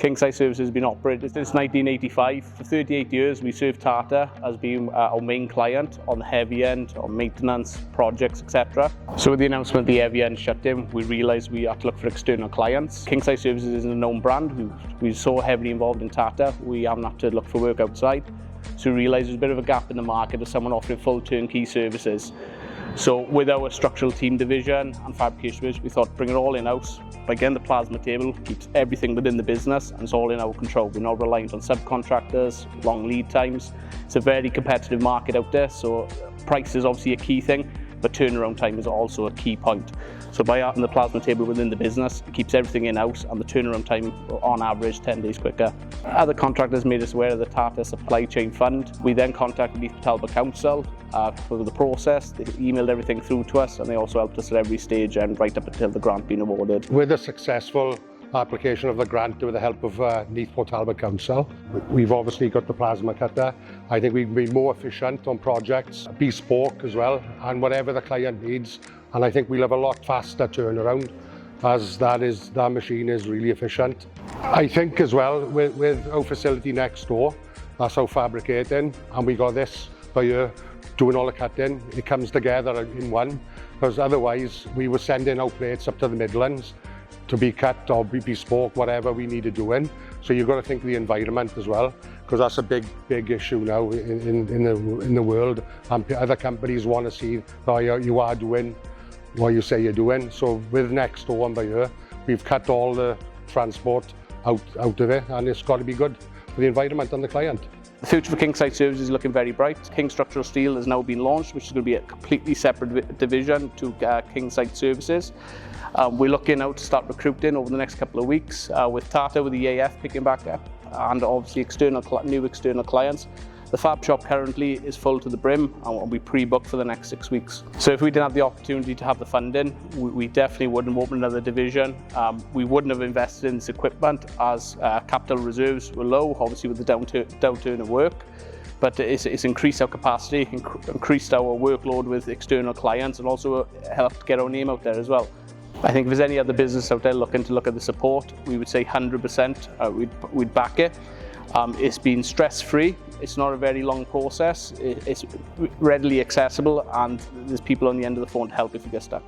Kingside Services has been operated since 1985. For 38 years, we served Tata as being our main client on the heavy end, on maintenance, projects, etc. So with the announcement of the heavy end shutdown, we realised we had to look for external clients. Kingside Services is a known brand. We're so heavily involved in Tata, we haven't had to look for work outside. So we realised there's a bit of a gap in the market of someone offering full turnkey services. So with our structural team division and fabrication division, we thought bring it all in-house. By getting the plasma table, keeps everything within the business and it's all in our control. We're not reliant on subcontractors, long lead times. It's a very competitive market out there, so price is obviously a key thing, but turnaround time is also a key point. So by having the plasma table within the business, it keeps everything in-house and the turnaround time on average 10 days quicker. Other contractors made us aware of the Tata Supply Chain Fund. We then contacted the Talbot Council for the process. They emailed everything through to us and they also helped us at every stage and right up until the grant being awarded. With a successful application of the grant with the help of Neathport Talbot Council, we've obviously got the plasma cutter. I think we can be more efficient on projects, bespoke as well, and whatever the client needs. And I think we'll have a lot faster turnaround as that machine is really efficient. I think as well with our facility next door, that's our fabricating, and we got this by here doing all the cutting. It comes together in one, because otherwise we were sending our plates up to the Midlands to be cut or be bespoke, whatever we needed doing. So you've got to think of the environment as well, because that's a big issue now in the world. And other companies want to see how you are doing what you say you're doing. So with next door and by here, we've cut all the transport out of it, and it's got to be good for the environment and the client. The future for Kingside Services is looking very bright. King Structural Steel has now been launched, which is going to be a completely separate division to Kingside Services. We're looking now to start recruiting over the next couple of weeks with Tata, with the AF picking back up, and obviously new external clients. The fab shop currently is full to the brim and we pre-booked for the next 6 weeks. So if we didn't have the opportunity to have the funding, we definitely wouldn't open another division. We wouldn't have invested in this equipment as capital reserves were low, obviously with the downturn of work. But it's increased our capacity, increased our workload with external clients, and also helped get our name out there as well. I think if there's any other business out there looking to look at the support, we would say 100% we'd back it. It's been stress-free, it's not a very long process, it's readily accessible, and there's people on the end of the phone to help if you get stuck.